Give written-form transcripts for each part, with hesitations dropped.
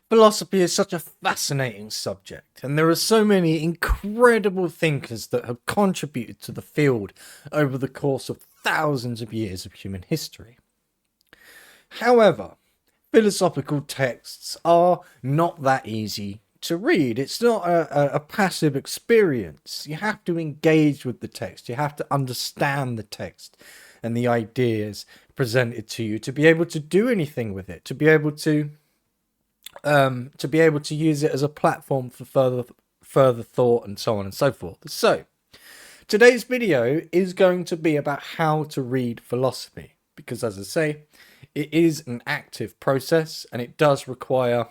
Philosophy is such a fascinating subject, and there are so many incredible thinkers that have contributed to the field over the course of thousands of years of human history. However, philosophical texts are not that easy to read. It's not a passive experience. You have to engage with the text, you have to understand the text and the ideas presented to you to be able to do anything with it, to be able to use it as a platform for further thought and so on and so forth. So today's video is going to be about how to read philosophy, because as I say, it is an active process and it does require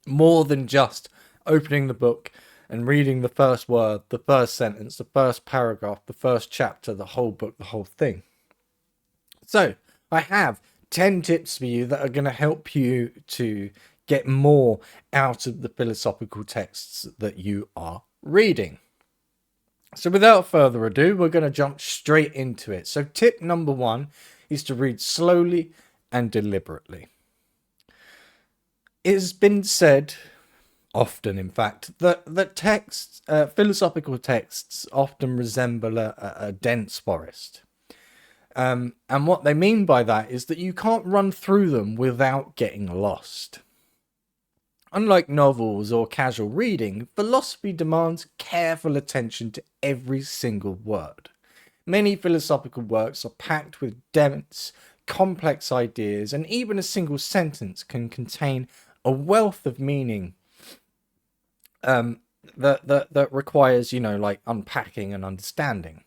more than just opening the book and reading the first word, the first sentence, the first paragraph, the first chapter, the whole book, the whole thing. So I have 10 tips for you that are going to help you to get more out of the philosophical texts that you are reading. So without further ado, we're going to jump straight into it. So tip number 1 is to read slowly and deliberately. It has been said, often in fact, that texts, philosophical texts often resemble a dense forest. And what they mean by that is that you can't run through them without getting lost. Unlike novels or casual reading, philosophy demands careful attention to every single word. Many philosophical works are packed with dense, complex ideas, and even a single sentence can contain a wealth of meaning that requires, like unpacking and understanding.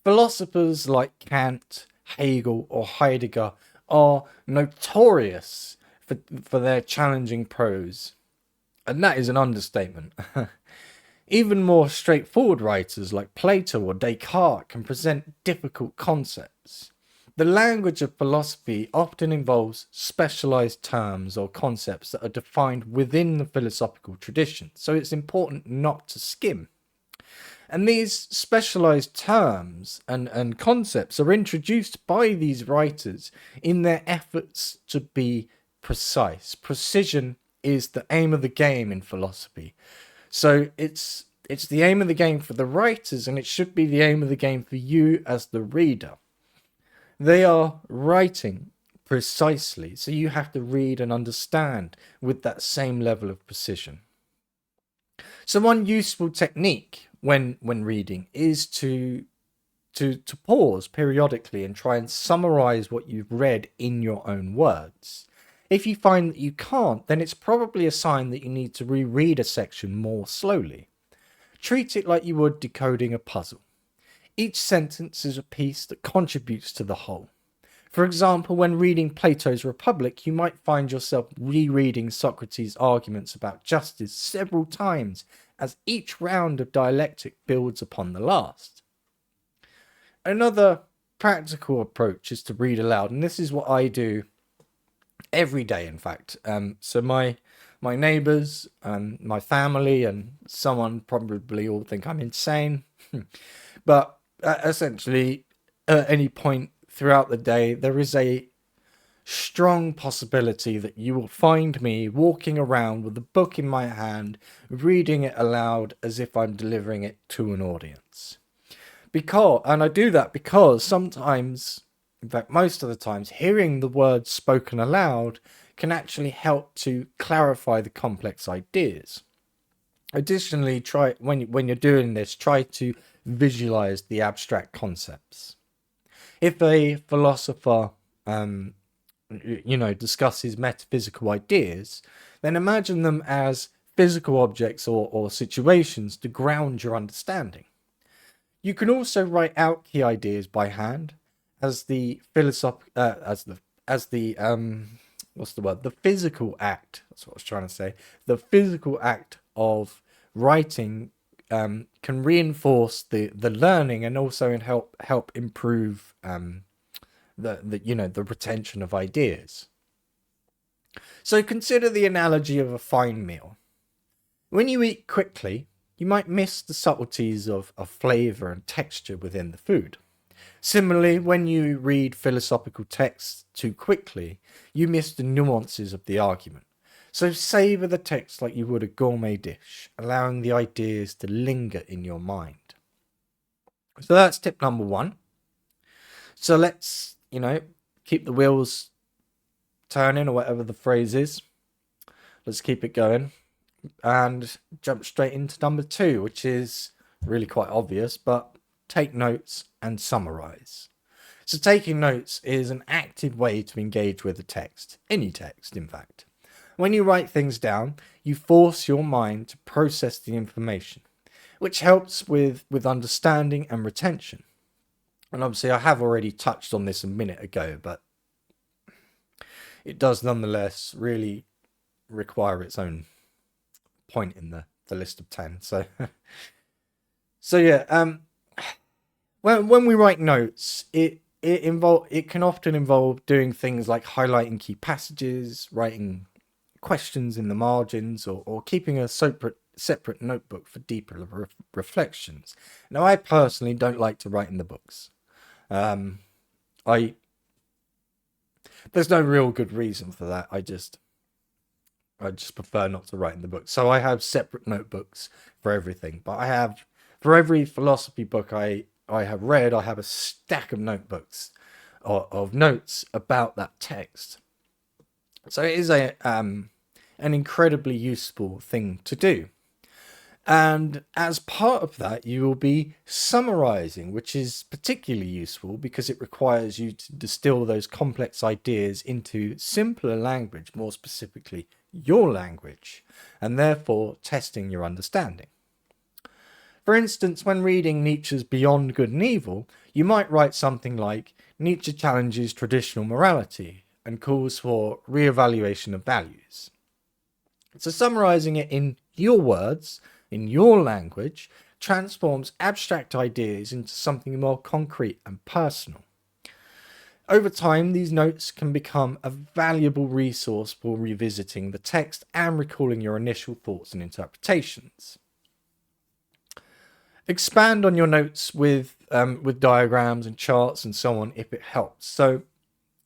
Philosophers like Kant, Hegel, or Heidegger are notorious for their challenging prose, and that is an understatement. Even more straightforward writers like Plato or Descartes can present difficult concepts. The language of philosophy often involves specialized terms or concepts that are defined within the philosophical tradition, so it's important not to skim. And these specialized terms and concepts are introduced by these writers in their efforts to be precise. Precision is the aim of the game in philosophy. So it's the aim of the game for the writers, and it should be the aim of the game for you as the reader. They are writing precisely, so you have to read and understand with that same level of precision. So one useful technique when reading is to pause periodically and try and summarize what you've read in your own words. If you find that you can't, then it's probably a sign that you need to reread a section more slowly. Treat it like you would decoding a puzzle. Each sentence is a piece that contributes to the whole. For example, when reading Plato's Republic, you might find yourself rereading Socrates' arguments about justice several times as each round of dialectic builds upon the last. Another practical approach is to read aloud, and this is what I do every day, in fact. So my neighbors and my family and someone probably all think I'm insane, but essentially at any point throughout the day there is a strong possibility that you will find me walking around with a book in my hand, reading it aloud as if I'm delivering it to an audience. And I do that because sometimes, in fact most of the times, hearing the words spoken aloud can actually help to clarify the complex ideas. Additionally, when you're doing this, try to visualize the abstract concepts. If a philosopher discusses metaphysical ideas, then imagine them as physical objects or situations to ground your understanding. You can also write out key ideas by hand as the physical act. That's what I was trying to say. The physical act of writing can reinforce the learning and also help improve the retention of ideas. So consider the analogy of a fine meal. When you eat quickly, you might miss the subtleties of flavor and texture within the food. Similarly, when you read philosophical texts too quickly, you miss the nuances of the argument. So savor the text like you would a gourmet dish, allowing the ideas to linger in your mind. So that's tip number one. So let's, keep the wheels turning, or whatever the phrase is. Let's keep it going and jump straight into number two, which is really quite obvious, but take notes and summarize. So taking notes is an active way to engage with a text, any text, in fact. When you write things down, you force your mind to process the information, which helps with understanding and retention. And obviously, I have already touched on this a minute ago, but it does nonetheless really require its own point in the list of 10. So, when we write notes, it can often involve doing things like highlighting key passages, writing questions in the margins, or keeping a separate notebook for deeper reflections. Now, I personally don't like to write in the books. There's no real good reason for that. I just prefer not to write in the book. So I have separate notebooks for everything. But for every philosophy book I have read, I have a stack of notebooks of notes about that text. So it is an incredibly useful thing to do. And as part of that, you will be summarizing, which is particularly useful because it requires you to distill those complex ideas into simpler language, more specifically your language, and therefore testing your understanding. For instance, when reading Nietzsche's Beyond Good and Evil, you might write something like, Nietzsche challenges traditional morality and calls for re-evaluation of values. So summarizing it in your words, in your language, transforms abstract ideas into something more concrete and personal. Over time, these notes can become a valuable resource for revisiting the text and recalling your initial thoughts and interpretations. Expand on your notes with diagrams and charts and so on if it helps. So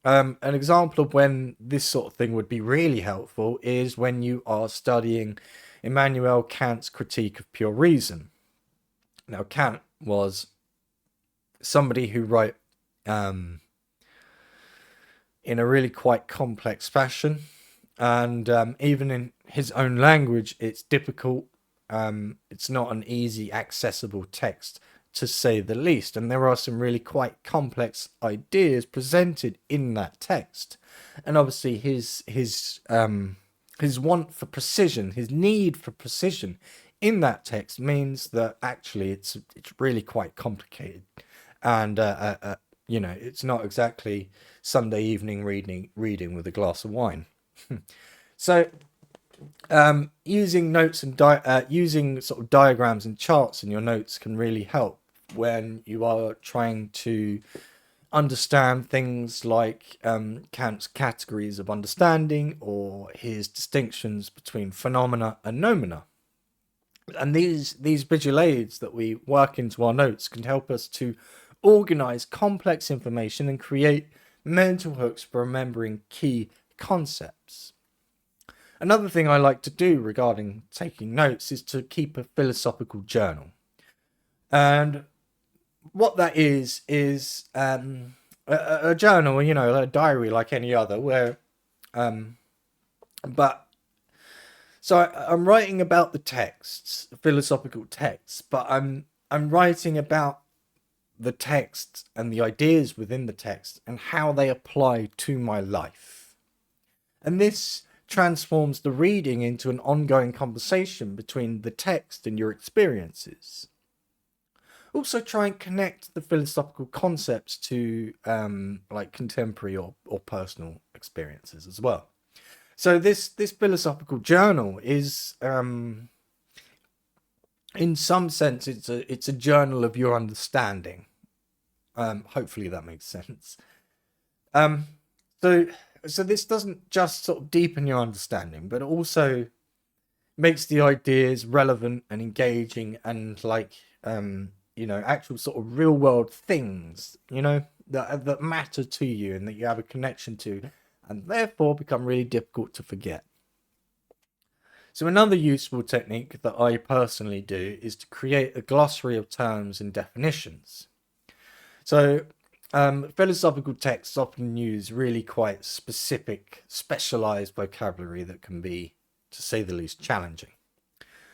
an example of when this sort of thing would be really helpful is when you are studying Immanuel Kant's Critique of Pure Reason. Now, Kant was somebody who wrote in a really quite complex fashion, and even in his own language, it's difficult. It's not an easy, accessible text, to say the least, and there are some really quite complex ideas presented in that text. And obviously, his want for precision, his need for precision in that text means that actually it's really quite complicated, and it's not exactly Sunday evening reading with a glass of wine. So using notes and using sort of diagrams and charts in your notes can really help when you are trying to understand things like Kant's categories of understanding, or his distinctions between phenomena and noumena. And these visual aids that we work into our notes can help us to organize complex information and create mental hooks for remembering key concepts. Another thing I like to do regarding taking notes is to keep a philosophical journal. And what that is a journal, a diary like any other, where I'm writing about the texts, philosophical texts, but I'm writing about the text and the ideas within the text and how they apply to my life. And this transforms the reading into an ongoing conversation between the text and your experiences. Also try and connect the philosophical concepts to like contemporary or personal experiences as well. So this philosophical journal is in some sense it's a journal of your understanding. Hopefully that makes sense. So this doesn't just sort of deepen your understanding, but also makes the ideas relevant and engaging and actual sort of real world things, that matter to you and that you have a connection to, and therefore become really difficult to forget. So another useful technique that I personally do is to create a glossary of terms and definitions. So philosophical texts often use really quite specific, specialized vocabulary that can be, to say the least, challenging.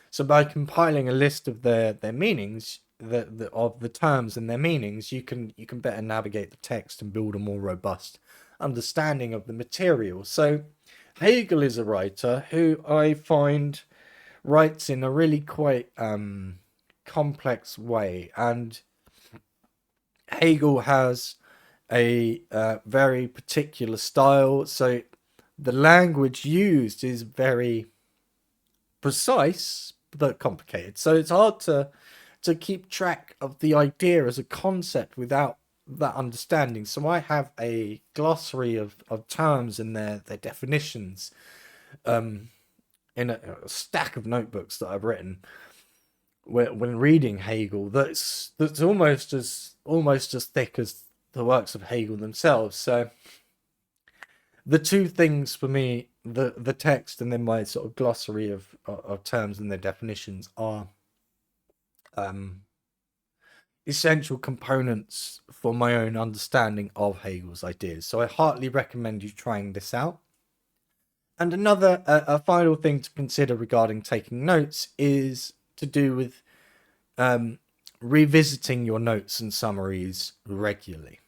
So by compiling a list of their meanings, of the terms and their meanings, you can better navigate the text and build a more robust understanding of the material. So Hegel is a writer who I find writes in a really quite complex way, and Hegel has a very particular style. So the language used is very precise but complicated. So it's hard to keep track of the idea as a concept without that understanding. So I have a glossary of terms and their definitions in a stack of notebooks that I've written when reading Hegel. That's almost as thick as the works of Hegel themselves. So the two things for me, the text and then my sort of glossary of terms and their definitions, are essential components for my own understanding of Hegel's ideas. So I heartily recommend you trying this out. And another, a final thing to consider regarding taking notes is to do with revisiting your notes and summaries regularly.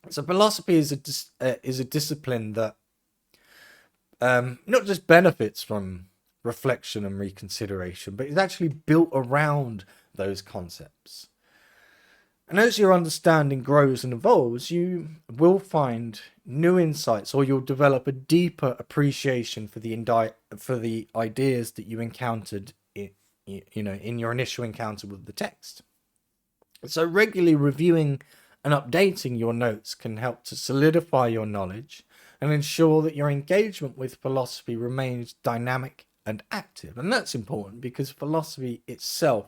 So philosophy is a discipline that not just benefits from reflection and reconsideration, but is actually built around those concepts. And as your understanding grows and evolves, you will find new insights, or you'll develop a deeper appreciation for the ideas that you encountered in your initial encounter with the text. So regularly reviewing and updating your notes can help to solidify your knowledge and ensure that your engagement with philosophy remains dynamic and active. And that's important because philosophy itself,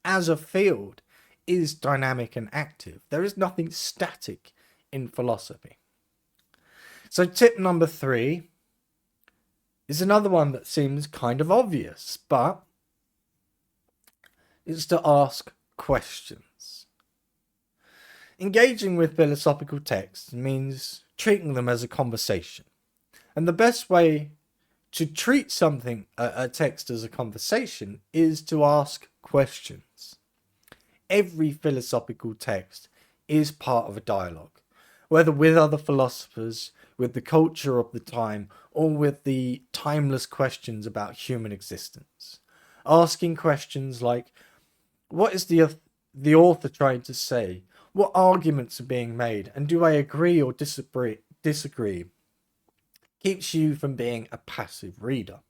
as a field, is dynamic and active. There is nothing static in philosophy. So tip number 3 is another one that seems kind of obvious, but it's to ask questions. Engaging with philosophical texts means treating them as a conversation. And the best way to treat a text as a conversation, is to ask questions. Every philosophical text is part of a dialogue, whether with other philosophers, with the culture of the time, or with the timeless questions about human existence. Asking questions like, what is the author trying to say? What arguments are being made? And do I agree or disagree? Keeps you from being a passive reader.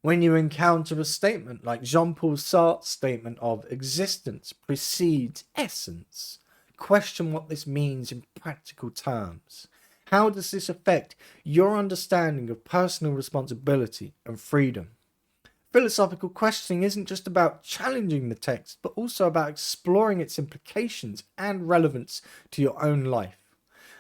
When you encounter a statement like Jean-Paul Sartre's statement of existence precedes essence, question what this means in practical terms. How does this affect your understanding of personal responsibility and freedom? Philosophical questioning isn't just about challenging the text, but also about exploring its implications and relevance to your own life.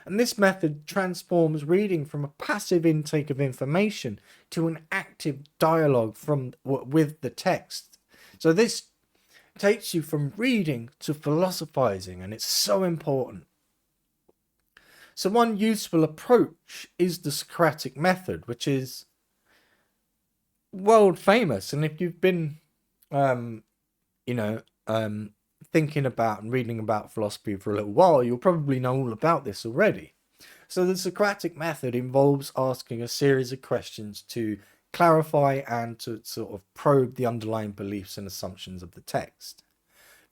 And this method transforms reading from a passive intake of information to an active dialogue with the text. So this takes you from reading to philosophizing, and it's so important. So one useful approach is the Socratic method, which is world famous. And if you've been, thinking about and reading about philosophy for a little while, you'll probably know all about this already. So the Socratic method involves asking a series of questions to clarify and to sort of probe the underlying beliefs and assumptions of the text.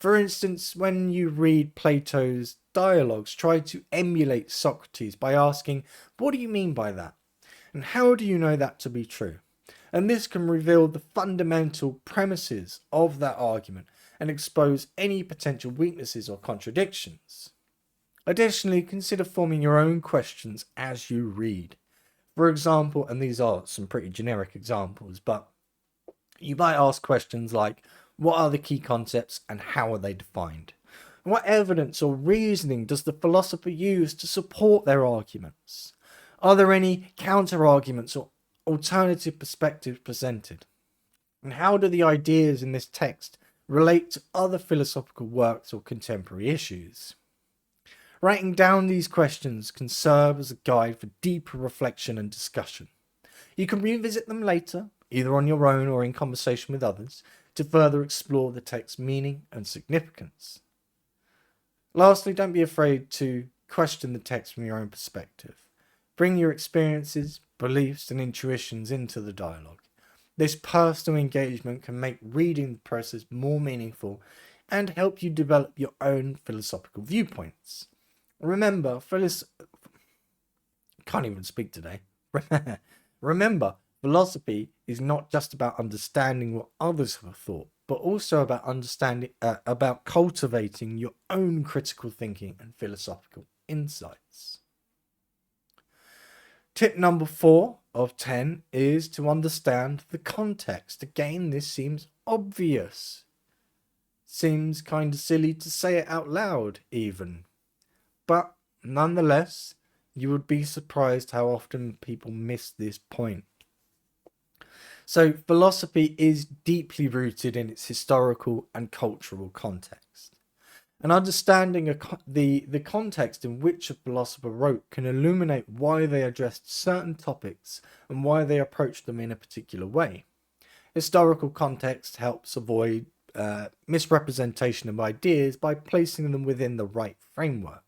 For instance, when you read Plato's dialogues, try to emulate Socrates by asking, what do you mean by that? And how do you know that to be true? And this can reveal the fundamental premises of that argument and expose any potential weaknesses or contradictions. Additionally, consider forming your own questions as you read. For example, and these are some pretty generic examples, but you might ask questions like, what are the key concepts and how are they defined? What evidence or reasoning does the philosopher use to support their arguments? Are there any counter-arguments alternative perspectives presented, and how do the ideas in this text relate to other philosophical works or contemporary issues? Writing down these questions can serve as a guide for deeper reflection and discussion. You can revisit them later, either on your own or in conversation with others, to further explore the text's meaning and significance. Lastly, don't be afraid to question the text from your own perspective. Bring your experiences, beliefs, and intuitions into the dialogue. This personal engagement can make reading the process more meaningful and help you develop your own philosophical viewpoints. Remember, can't even speak today. Remember, philosophy is not just about understanding what others have thought, but also about about cultivating your own critical thinking and philosophical insights. Tip number 4 of 10 is to understand the context. Again, this seems obvious. Seems kind of silly to say it out loud, even. But nonetheless, you would be surprised how often people miss this point. So, philosophy is deeply rooted in its historical and cultural context. And understanding the context in which a philosopher wrote can illuminate why they addressed certain topics and why they approached them in a particular way. Historical context helps avoid misrepresentation of ideas by placing them within the right framework.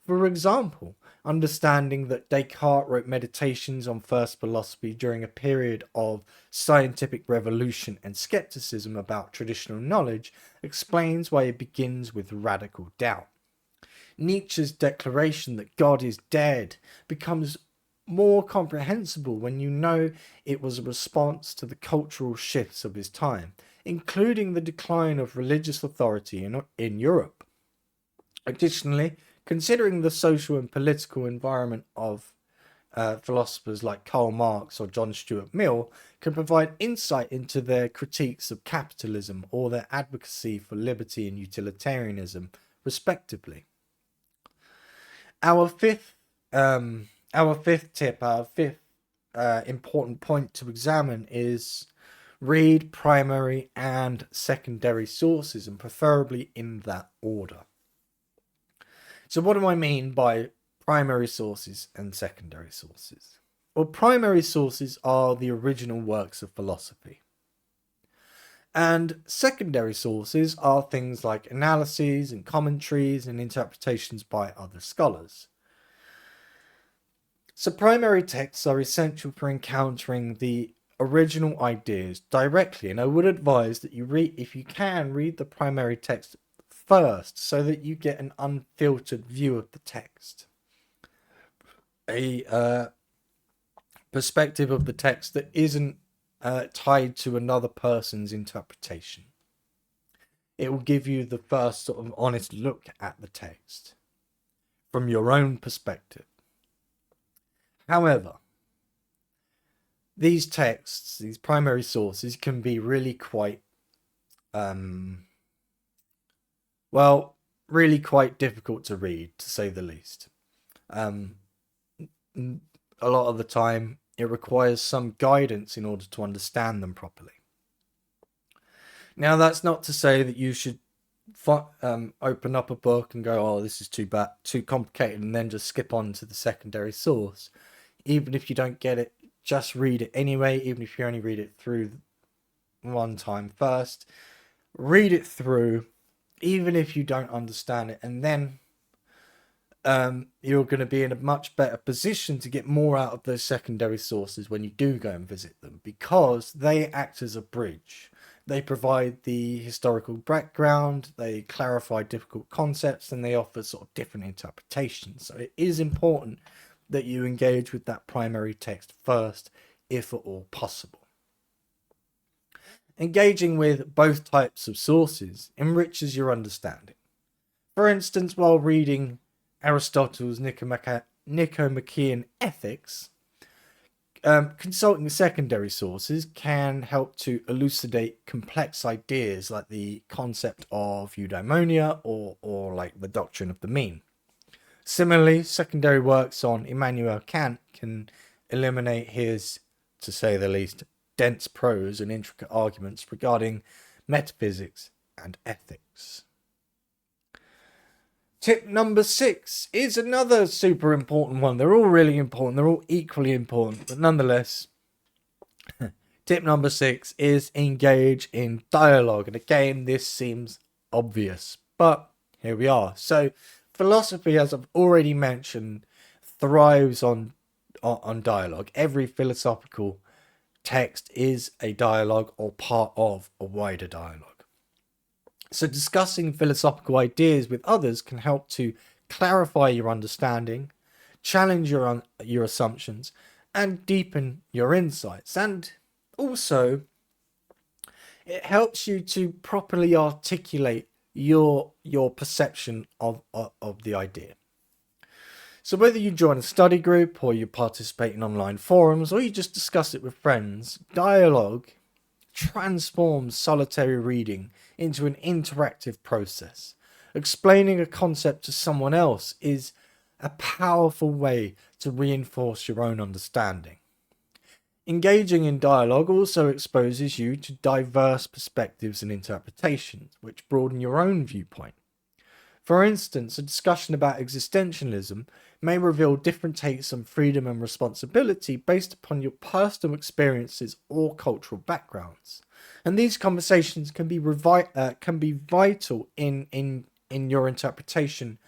For example, understanding that Descartes wrote Meditations on First Philosophy during a period of scientific revolution and skepticism about traditional knowledge explains why it begins with radical doubt. Nietzsche's declaration that God is dead becomes more comprehensible when you know it was a response to the cultural shifts of his time, including the decline of religious authority in Europe. Additionally, considering the social and political environment of philosophers like Karl Marx or John Stuart Mill can provide insight into their critiques of capitalism or their advocacy for liberty and utilitarianism, respectively. Our fifth important point to examine is read primary and secondary sources, and preferably in that order. So what do I mean by primary sources and secondary sources? Well, primary sources are the original works of philosophy. And secondary sources are things like analyses and commentaries and interpretations by other scholars. So primary texts are essential for encountering the original ideas directly, and I would advise that you if you can, read the primary text first so that you get an unfiltered view of the text. A perspective of the text that isn't tied to another person's interpretation. It will give you the first sort of honest look at the text from your own perspective. However, these texts, these primary sources, can be really quite really quite difficult to read, to say the least. A lot of the time, it requires some guidance in order to understand them properly. Now, that's not to say that you should open up a book and go, oh, this is too complicated, and then just skip on to the secondary source. Even if you don't get it, just read it anyway, even if you only read it through one time first. Read it through, even if you don't understand it, and then you're going to be in a much better position to get more out of those secondary sources when you do go and visit them, because they act as a bridge. They provide the historical background, they clarify difficult concepts, and they offer sort of different interpretations. So it is important that you engage with that primary text first, if at all possible. Engaging with both types of sources enriches your understanding. For instance, while reading Aristotle's Nicomachean Ethics, consulting secondary sources can help to elucidate complex ideas like the concept of eudaimonia or like the doctrine of the mean. Similarly, secondary works on Immanuel Kant can illuminate his to say the least, dense prose and intricate arguments regarding metaphysics and ethics. Tip number 6 is another super important one. They're all really important. They're all equally important, but nonetheless, tip number 6 is engage in dialogue. And again, this seems obvious, but here we are. So philosophy, as I've already mentioned, thrives on dialogue. Every philosophical text is a dialogue or part of a wider dialogue. So discussing philosophical ideas with others can help to clarify your understanding, challenge your assumptions, and deepen your insights. And also, it helps you to properly articulate your perception of the idea. So whether you join a study group or you participate in online forums or you just discuss it with friends, dialogue transforms solitary reading into an interactive process. Explaining a concept to someone else is a powerful way to reinforce your own understanding. Engaging in dialogue also exposes you to diverse perspectives and interpretations, which broaden your own viewpoint. For instance, a discussion about existentialism may reveal different takes on freedom and responsibility based upon your personal experiences or cultural backgrounds. And these conversations can be vital in your interpretation,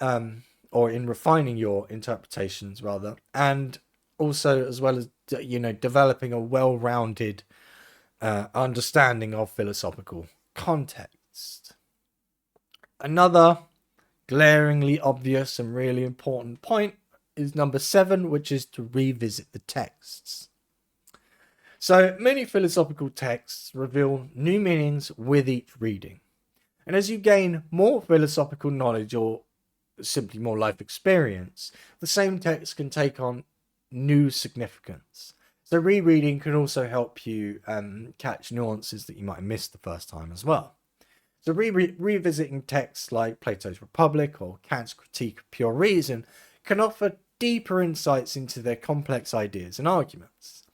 or in refining your interpretations rather, and also as well as developing a well-rounded understanding of philosophical context. Another glaringly obvious and really important point is number 7, which is to revisit the texts. So many philosophical texts reveal new meanings with each reading. And as you gain more philosophical knowledge or simply more life experience, the same text can take on new significance. So rereading can also help you catch nuances that you might have missed the first time as well. So revisiting texts like Plato's Republic or Kant's Critique of Pure Reason can offer deeper insights into their complex ideas and arguments.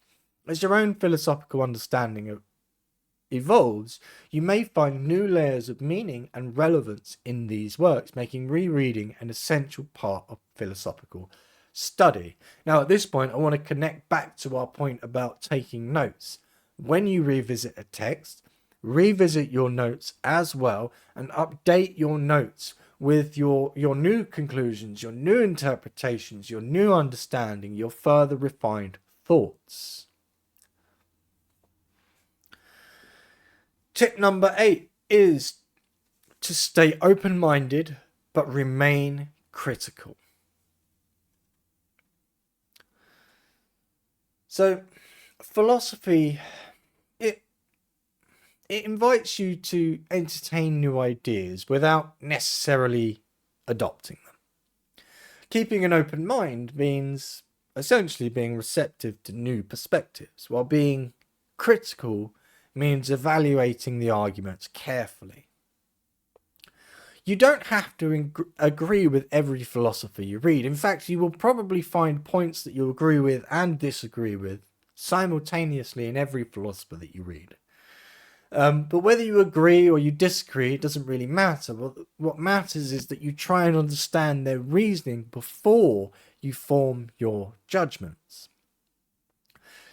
As your own philosophical understanding evolves, you may find new layers of meaning and relevance in these works, making rereading an essential part of philosophical study. Now, at this point, I want to connect back to our point about taking notes. When you revisit a text, revisit your notes as well and update your notes with your new conclusions, your new interpretations, your new understanding, your further refined thoughts. Tip number 8 is to stay open-minded but remain critical. So philosophy, it invites you to entertain new ideas without necessarily adopting them. Keeping an open mind means essentially being receptive to new perspectives, while being critical means evaluating the arguments carefully. You don't have to agree with every philosopher you read. In fact, you will probably find points that you agree with and disagree with simultaneously in every philosopher that you read. But whether you agree or you disagree, it doesn't really matter. What matters is that you try and understand their reasoning before you form your judgments.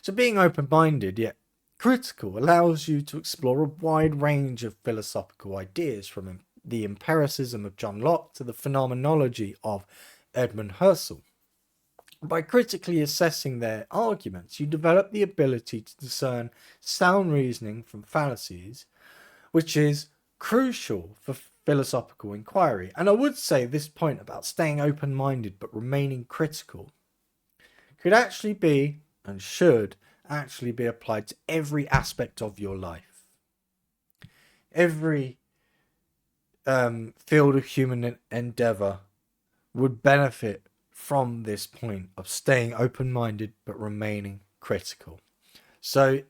So being open-minded yet critical allows you to explore a wide range of philosophical ideas, from the empiricism of John Locke to the phenomenology of Edmund Husserl. By critically assessing their arguments, you develop the ability to discern sound reasoning from fallacies, which is crucial for philosophical inquiry. And I would say this point about staying open-minded but remaining critical could actually be, and should actually be, applied to every aspect of your life. Every field of human endeavor would benefit from this point of staying open-minded but remaining critical. So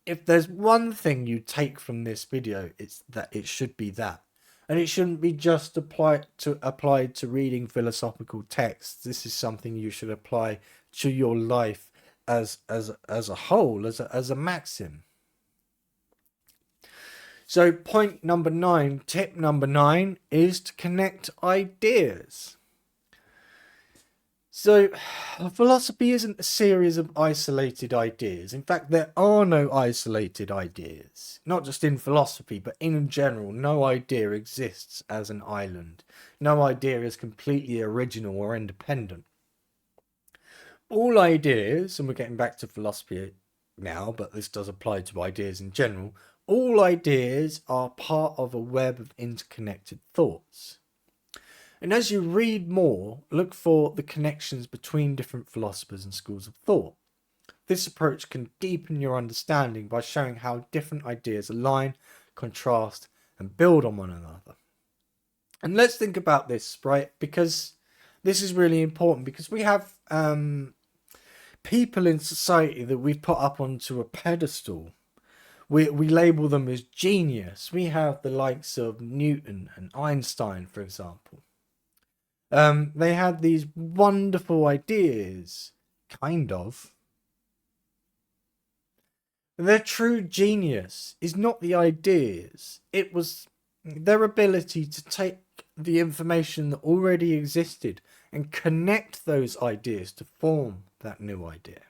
if there's one thing you take from this video, it's that it should be that. And it shouldn't be just applied to reading philosophical texts. This is something you should apply to your life as a whole, as a maxim. So point number 9, tip number 9 is to connect ideas. So philosophy isn't a series of isolated ideas. In fact, there are no isolated ideas. Not just in philosophy, but in general, no idea exists as an island. No idea is completely original or independent. All ideas, and we're getting back to philosophy now, but this does apply to ideas in general, all ideas are part of a web of interconnected thoughts. And as you read more, look for the connections between different philosophers and schools of thought. This approach can deepen your understanding by showing how different ideas align, contrast, and build on one another. And let's think about this, right? Because this is really important, because we have people in society that we've put up onto a pedestal. We label them as genius. We have the likes of Newton and Einstein, for example. They had these wonderful ideas, kind of. Their true genius is not the ideas. It was their ability to take the information that already existed and connect those ideas to form that new idea.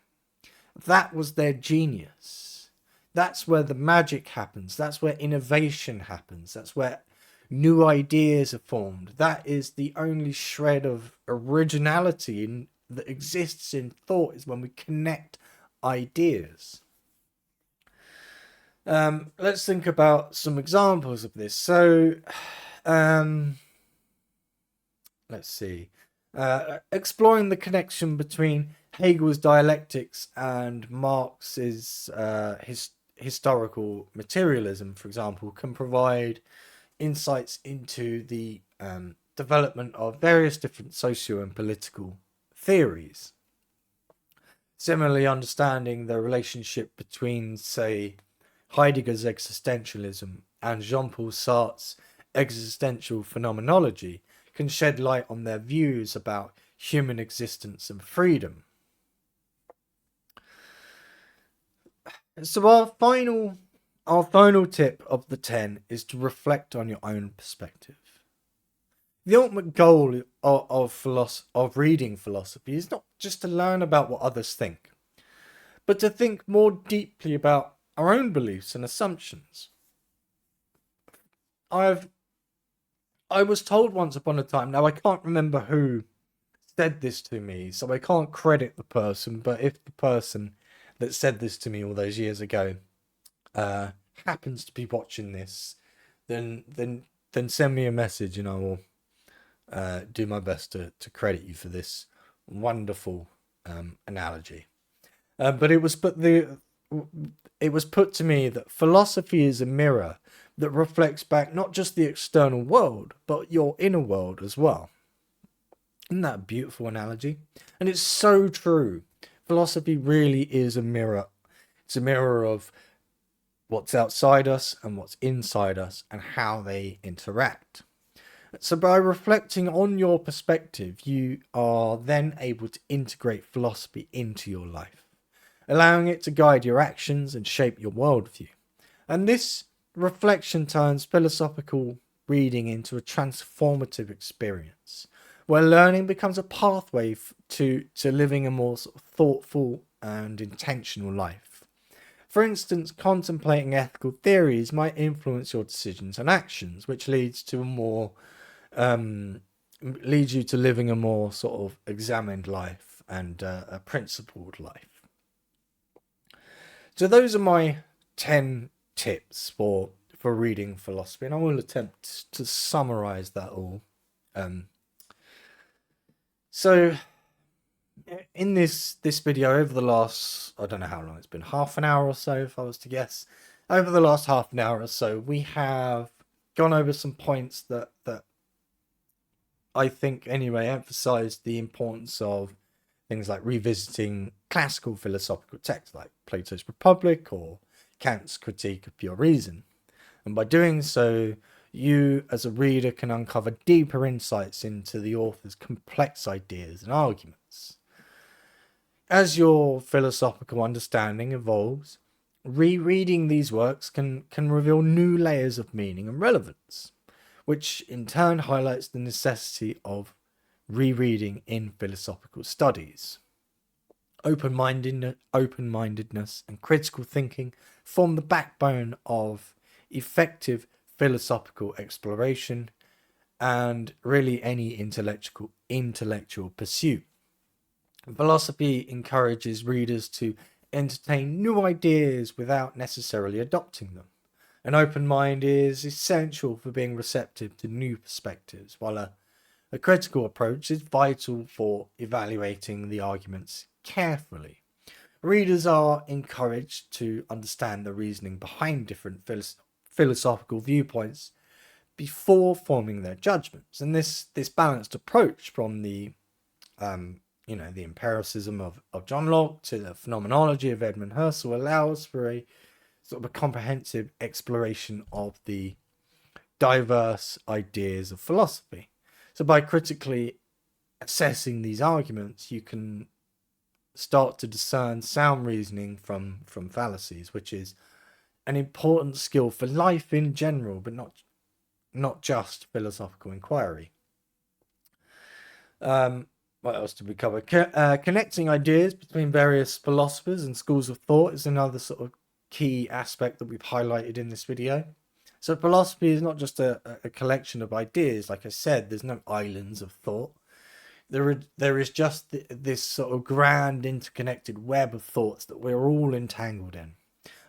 That was their genius. That's where the magic happens. That's where innovation happens. That's where new ideas are formed. That is the only shred of originality that exists in thought, is when we connect ideas. Let's think about some examples of this. So, let's see. Exploring the connection between Hegel's dialectics and Marx's historical materialism, for example, can provide insights into the development of various different socio and political theories. Similarly, understanding the relationship between, say, Heidegger's existentialism and Jean-Paul Sartre's existential phenomenology can shed light on their views about human existence and freedom. So our final tip of the 10 is to reflect on your own perspective. The ultimate goal of reading philosophy is not just to learn about what others think, but to think more deeply about our own beliefs and assumptions. I was told once upon a time, now I can't remember who said this to me, so I can't credit the person, but if the person that said this to me all those years ago happens to be watching this, then send me a message and I will do my best to credit you for this wonderful analogy. But it was put to me that philosophy is a mirror that reflects back not just the external world, but your inner world as well. Isn't that a beautiful analogy? And it's so true. Philosophy really is a mirror. It's a mirror of what's outside us and what's inside us and how they interact. So by reflecting on your perspective, you are then able to integrate philosophy into your life, allowing it to guide your actions and shape your worldview. And this reflection turns philosophical reading into a transformative experience, where learning becomes a pathway to living a more sort of thoughtful and intentional life. For instance, contemplating ethical theories might influence your decisions and actions, which leads you to living a more sort of examined life and a principled life. So those are my 10 tips for reading philosophy, and I will attempt to summarize that all. So in this video, over the last, I don't know how long it's been, half an hour or so, if I was to guess, over the last half an hour or so, we have gone over some points that I think anyway emphasize the importance of things like revisiting classical philosophical texts like Plato's Republic or Kant's Critique of Pure Reason. And by doing so, you as a reader can uncover deeper insights into the author's complex ideas and arguments. As your philosophical understanding evolves, rereading these works can reveal new layers of meaning and relevance, which in turn highlights the necessity of rereading in philosophical studies. Open-mindedness and critical thinking form the backbone of effective philosophical exploration and really any intellectual pursuit. Philosophy encourages readers to entertain new ideas without necessarily adopting them. An open mind is essential for being receptive to new perspectives, while a critical approach is vital for evaluating the arguments carefully. Readers are encouraged to understand the reasoning behind different philosophical viewpoints before forming their judgments, and this balanced approach from the the empiricism of John Locke to the phenomenology of Edmund Husserl allows for a sort of a comprehensive exploration of the diverse ideas of philosophy. So by critically assessing these arguments, you can start to discern sound reasoning from fallacies, which is an important skill for life in general, but not just philosophical inquiry. What else did we cover? Connecting ideas between various philosophers and schools of thought is another sort of key aspect that we've highlighted in this video. So philosophy is not just a collection of ideas. Like I said, there's no islands of thought. There is just this sort of grand interconnected web of thoughts that we're all entangled in.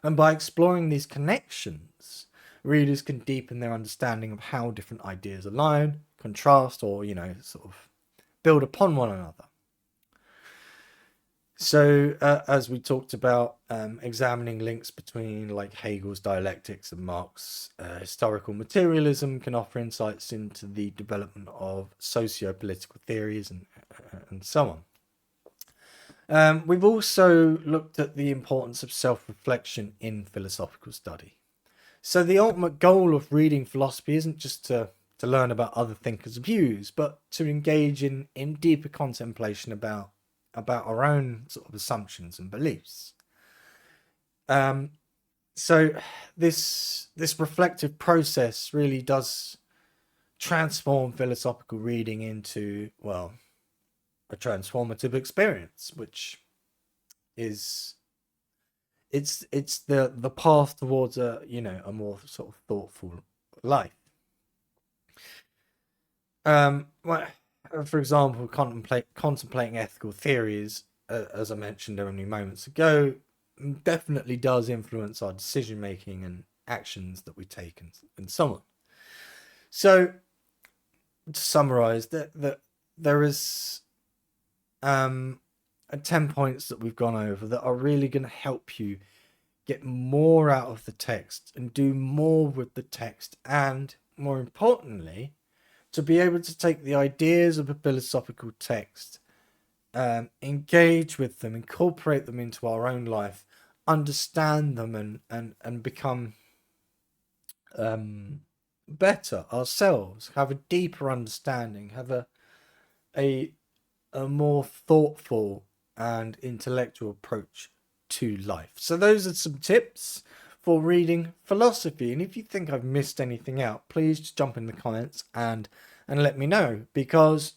And by exploring these connections, readers can deepen their understanding of how different ideas align, contrast, or, sort of build upon one another. So, as we talked about, examining links between like Hegel's dialectics and Marx's historical materialism can offer insights into the development of socio-political theories and so on. We've also looked at the importance of self-reflection in philosophical study. So the ultimate goal of reading philosophy isn't just to learn about other thinkers' views, but to engage in deeper contemplation about our own sort of assumptions and beliefs. So this reflective process really does transform philosophical reading into, well, a transformative experience, which is it's the path towards a more sort of thoughtful life. Well, for example, contemplating ethical theories, as I mentioned only moments ago, definitely does influence our decision making and actions that we take and so on. So, to summarize, that there is 10 points that we've gone over that are really going to help you get more out of the text and do more with the text, and more importantly, to be able to take the ideas of a philosophical text, engage with them, incorporate them into our own life, understand them, and become better ourselves, have a deeper understanding, have a more thoughtful and intellectual approach to life. So those are some tips for reading philosophy, and if you think I've missed anything out, please just jump in the comments and let me know, because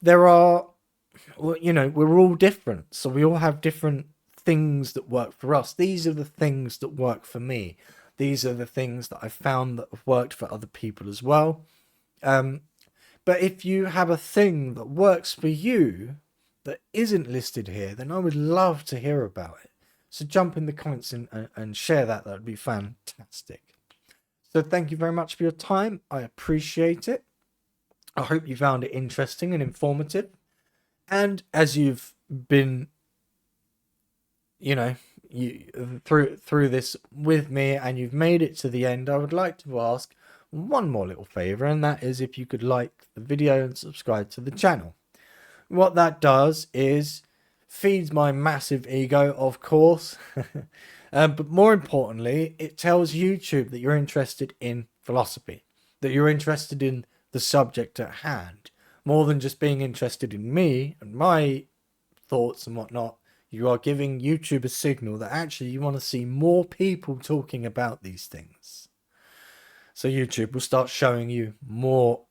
there are, we're all different, so we all have different things that work for us. These are the things that work for me. These are the things that I've found that have worked for other people as well. But if you have a thing that works for you that isn't listed here, then I would love to hear about it. So jump in the comments and share that. That would be fantastic. So thank you very much for your time. I appreciate it. I hope you found it interesting and informative. And as you've been, through this with me and you've made it to the end, I would like to ask one more little favor, and that is if you could like the video and subscribe to the channel. What that does is feeds my massive ego, of course, but more importantly, it tells YouTube that you're interested in philosophy, that you're interested in the subject at hand, more than just being interested in me and my thoughts and whatnot, you are giving YouTube a signal that actually you want to see more people talking about these things. So YouTube will start showing you more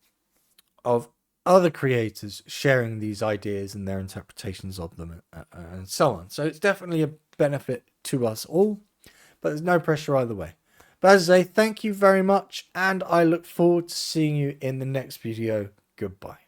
of other creators sharing these ideas and their interpretations of them, and so on. So it's definitely a benefit to us all, but there's no pressure either way. But as I say, thank you very much, and I look forward to seeing you in the next video. Goodbye.